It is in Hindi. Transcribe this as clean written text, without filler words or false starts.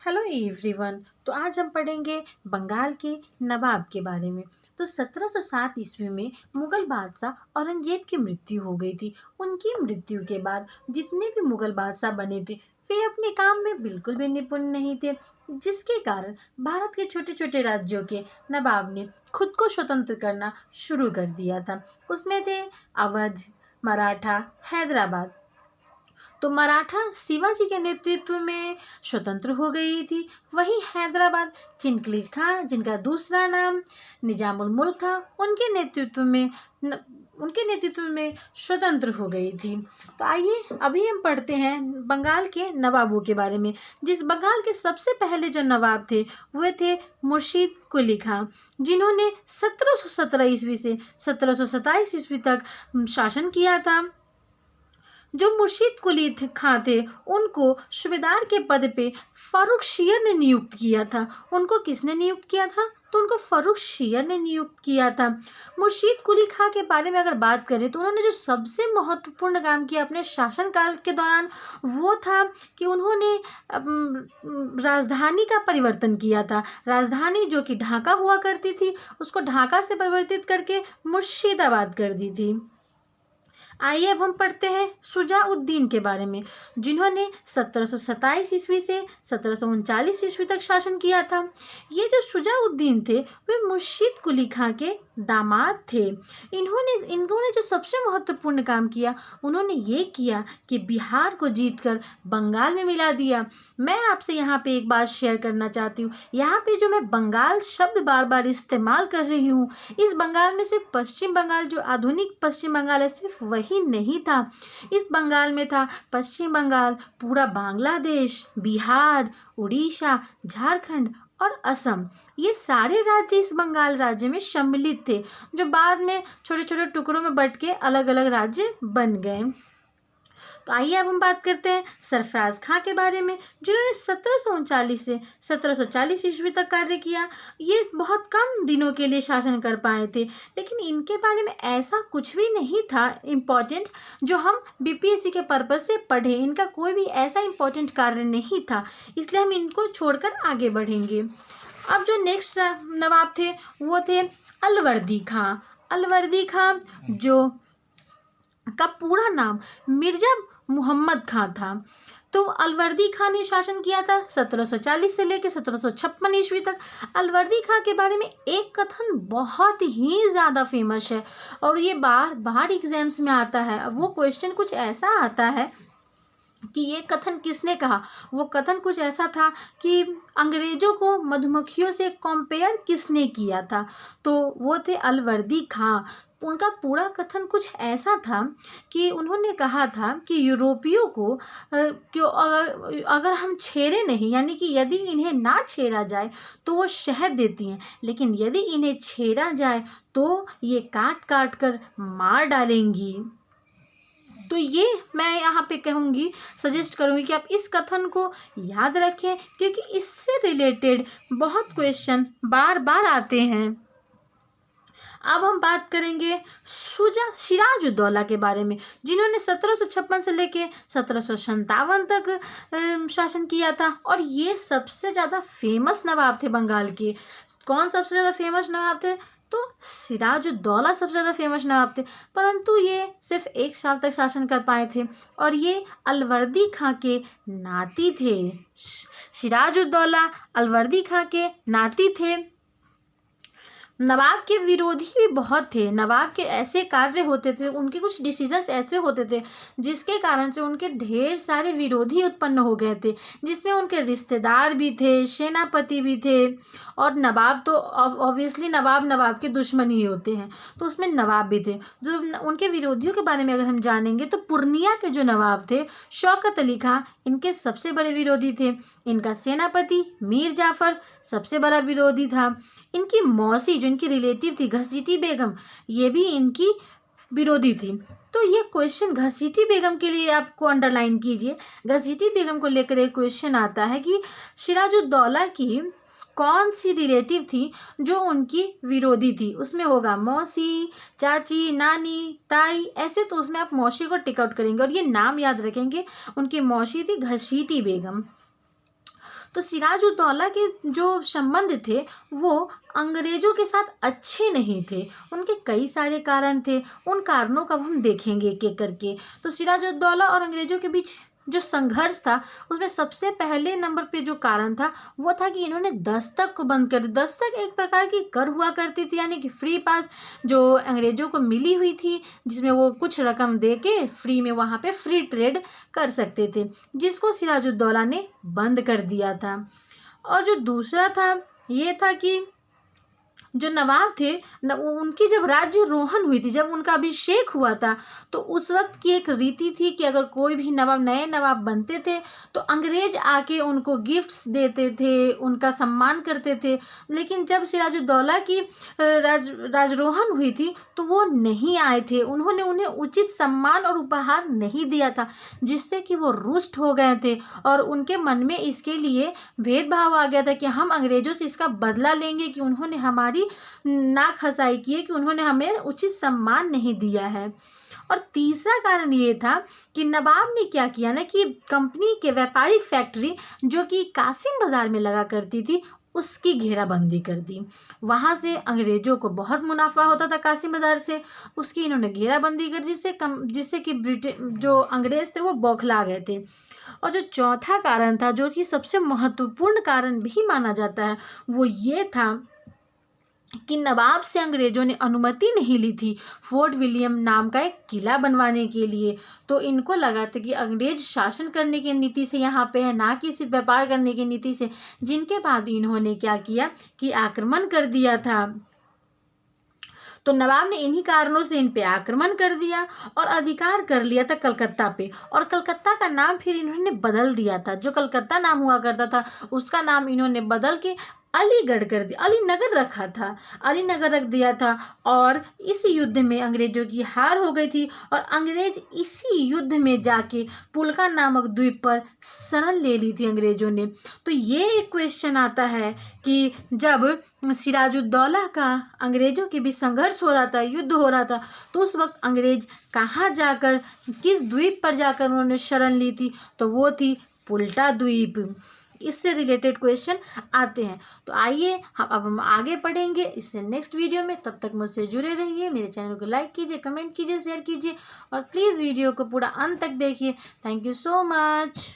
Hello everyone. तो आज हम पढ़ेंगे बंगाल के नवाब के बारे में। तो 1707 ईस्वी में मुगल बादशाह औरंगजेब की मृत्यु हो गई थी। उनकी मृत्यु के बाद जितने भी मुगल बादशाह बने थे वे अपने काम में बिल्कुल भी निपुण नहीं थे, जिसके कारण भारत के छोटे छोटे राज्यों के नवाब ने खुद को स्वतंत्र करना शुरू कर दिया था। उसमें थे अवध, मराठा, हैदराबाद। तो मराठा शिवाजी के नेतृत्व में स्वतंत्र हो गई थी। वहीं हैदराबाद चिनकलीज खां, जिनका दूसरा नाम निजामुल मुल्क था, उनके नेतृत्व में स्वतंत्र हो गई थी। तो आइए अभी हम पढ़ते हैं बंगाल के नवाबों के बारे में। जिस बंगाल के सबसे पहले जो नवाब थे वे थे मुर्शीद कुली खां, जिन्होंने 1717 ईस्वी से 1727 ईस्वी तक शासन किया था। जो मुर्शीद कुली खां थे उनको सूबेदार के पद पे फारूक शियर ने नियुक्त किया था। उनको किसने नियुक्त किया था? तो उनको फारूक शियर ने नियुक्त किया था। मुर्शीद कुली खां के बारे में अगर बात करें तो उन्होंने जो सबसे महत्वपूर्ण काम किया अपने शासनकाल के दौरान वो था कि उन्होंने राजधानी का परिवर्तन किया था। राजधानी जो कि ढाका हुआ करती थी उसको ढाका से परिवर्तित करके मुर्शिदाबाद कर दी थी। आइए अब हम पढ़ते हैं शुजाउद्दीन के बारे में, जिन्होंने 1727 ईस्वी से 1739 ईस्वी तक शासन किया था। ये जो शुजाउद्दीन थे वे मुर्शीद कुली खां के दामाद थे। इन्होंने जो सबसे महत्वपूर्ण काम किया उन्होंने ये किया कि बिहार को जीतकर बंगाल में मिला दिया। मैं आपसे यहाँ पे एक बात शेयर करना चाहती हूँ। यहाँ पे जो मैं बंगाल शब्द बार बार इस्तेमाल कर रही हूँ, इस बंगाल में सिर्फ पश्चिम बंगाल जो आधुनिक पश्चिम बंगाल है सिर्फ वही नहीं था। इस बंगाल में था पश्चिम बंगाल, पूरा बांग्लादेश, बिहार, उड़ीसा, झारखंड और असम। ये सारे राज्य इस बंगाल राज्य में सम्मिलित थे, जो बाद में छोटे छोटे टुकड़ों में बंट के अलग अलग राज्य बन गए। तो आइए अब हम बात करते हैं सरफराज खां के बारे में, जिन्होंने 1739 से 1740 ईस्वी तक कार्य किया। ये बहुत कम दिनों के लिए शासन कर पाए थे, लेकिन इनके बारे में ऐसा कुछ भी नहीं था इम्पोर्टेंट जो हम बीपीएससी के पर्पज से पढ़े। इनका कोई भी ऐसा इम्पोर्टेंट कार्य नहीं था, इसलिए हम इनको छोड़कर आगे बढ़ेंगे। अब जो नेक्स्ट नवाब थे वो थे अलवर्दी खां। अलवर्दी खां जो का पूरा नाम मिर्जा मुहम्मद खां था। तो अलवर्दी खां ने शासन किया था 1740 से लेकर 1756 ईस्वी तक। अलवर्दी खां के बारे में एक कथन बहुत ही ज़्यादा फेमस है और ये बार बार एग्जाम्स में आता है। अब वो क्वेश्चन कुछ ऐसा आता है कि ये कथन किसने कहा। वो कथन कुछ ऐसा था कि अंग्रेजों को मधुमक्खियों से कंपेयर किसने किया था, तो वो थे अलवर्दी खां। उनका पूरा कथन कुछ ऐसा था कि उन्होंने कहा था कि यूरोपियों को अगर हम छेड़े नहीं, यानी कि यदि इन्हें ना छेड़ा जाए तो वो शहद देती हैं, लेकिन यदि इन्हें छेड़ा जाए तो ये काट काट कर मार डालेंगी। तो ये मैं यहाँ पे कहूँगी, सजेस्ट करूँगी कि आप इस कथन को याद रखें, क्योंकि इससे रिलेटेड बहुत क्वेश्चन बार बार आते हैं। अब हम बात करेंगे सिराजुद्दौला के बारे में, जिन्होंने 1756 से लेके 1757 तक शासन किया था और ये सबसे ज़्यादा फेमस नवाब थे बंगाल के। कौन सबसे ज़्यादा फेमस नवाब थे? तो सिराजुद्दौला सबसे ज़्यादा फेमस नवाब थे, परंतु ये सिर्फ 1 साल तक शासन कर पाए थे और ये अलवर्दी खां के नाती थे। सिराजुद्दौला अलवर्दी खां के नाती थे। नवाब के विरोधी भी बहुत थे। नवाब के ऐसे कार्य होते थे, उनके कुछ डिसीजंस ऐसे होते थे जिसके कारण से उनके ढेर सारे विरोधी उत्पन्न हो गए थे, जिसमें उनके रिश्तेदार भी थे, सेनापति भी थे और नवाब तो ऑब्वियसली नवाब के दुश्मन ही होते हैं, तो उसमें नवाब भी थे। जो उनके विरोधियों के बारे में अगर हम जानेंगे तो पूर्णिया के जो नवाब थे शौकत अली खां, इनके सबसे बड़े विरोधी थे। इनका सेनापति मीर जाफर सबसे बड़ा विरोधी था। इनकी मौसी इनकी रिलेटिव थी घसीटी बेगम, ये भी इनकी विरोधी थी। तो ये क्वेश्चन घसीटी बेगम के लिए आपको अंडरलाइन कीजिए। घसीटी बेगम को लेकर एक क्वेश्चन आता है कि सिराजुद्दौला की कौन सी रिलेटिव थी जो उनकी विरोधी थी। उसमें होगा मौसी, चाची, नानी, ताई, ऐसे। तो उसमें आप मौसी को टिक आउट करेंगे और ये नाम याद रखेंगे। उनकी मौसी थी घसीटी बेगम। तो सिराजुद्दौला के जो संबंध थे वो अंग्रेज़ों के साथ अच्छे नहीं थे। उनके कई सारे कारण थे, उन कारणों को अब हम देखेंगे एक एक करके। तो सिराजुद्दौला और अंग्रेज़ों के बीच जो संघर्ष था उसमें सबसे पहले नंबर पे जो कारण था वो था कि इन्होंने दस्तक को बंद कर दिया। दस्तक एक प्रकार की कर हुआ करती थी, यानी कि फ्री पास जो अंग्रेज़ों को मिली हुई थी, जिसमें वो कुछ रकम दे के फ्री में वहाँ पे फ्री ट्रेड कर सकते थे, जिसको सिराजुद्दौला ने बंद कर दिया था। और जो दूसरा था ये था कि जो नवाब थे उनकी जब राज्यरोहण हुई थी, जब उनका अभिषेक हुआ था, तो उस वक्त की एक रीति थी कि अगर कोई भी नवाब नए नवाब बनते थे तो अंग्रेज आके उनको गिफ्ट्स देते थे, उनका सम्मान करते थे। लेकिन जब सिराजुद्दौला की राजरोहण हुई थी तो वो नहीं आए थे, उन्होंने उन्हें उचित सम्मान और उपहार नहीं दिया था, जिससे कि वो रुष्ट हो गए थे और उनके मन में इसके लिए भेदभाव आ गया था कि हम अंग्रेजों से इसका बदला लेंगे कि उन्होंने हमारी नाक हसाई की है, कि उन्होंने हमें उचित सम्मान नहीं दिया है। और तीसरा कारण ये था कि नवाब ने क्या किया ना कि कंपनी के व्यापारिक फैक्ट्री जो कि कासिम बाजार में लगा करती थी उसकी घेराबंदी कर दी। वहाँ से अंग्रेजों को बहुत मुनाफा होता था कासिम बाजार से, उसकी इन्होंने घेराबंदी कर दी, जिससे कि जो अंग्रेज थे वो बौखला गए थे। और जो चौथा कारण था, जो कि सबसे महत्वपूर्ण कारण भी माना जाता है, वो ये था कि नवाब से अंग्रेजों ने अनुमति नहीं ली थी फोर्ट विलियम नाम का एक किला बनवाने के लिए। तो इनको लगा था कि अंग्रेज शासन करने की नीति से यहाँ पे है, ना कि सिर्फ व्यापार करने की नीति से, जिनके बाद इन्होंने क्या किया कि आक्रमण कर दिया था। तो नवाब ने इन्हीं कारणों से इन पे आक्रमण कर दिया और अधिकार कर लिया था कलकत्ता पे। और कलकत्ता का नाम फिर इन्होंने बदल दिया था, जो कलकत्ता नाम हुआ करता था उसका नाम इन्होंने बदल के अलीगढ़ कर दिया, अलीनगर रखा था, अलीनगर रख दिया था। और इस युद्ध में अंग्रेजों की हार हो गई थी और अंग्रेज इसी युद्ध में जाके पुलका नामक द्वीप पर शरण ले ली थी अंग्रेजों ने। तो ये एक क्वेश्चन आता है कि जब सिराजुद्दौला का अंग्रेजों के बीच संघर्ष हो रहा था, युद्ध हो रहा था, तो उस वक्त अंग्रेज कहाँ जाकर, किस द्वीप पर जाकर उन्होंने शरण ली थी, तो वो थी पुलटा द्वीप। इससे रिलेटेड क्वेश्चन आते हैं। तो आइए हम आगे पढ़ेंगे इससे नेक्स्ट वीडियो में। तब तक मुझसे जुड़े रहिए, मेरे चैनल को लाइक कीजिए, कमेंट कीजिए, शेयर कीजिए और प्लीज़ वीडियो को पूरा अंत तक देखिए। Thank you so much.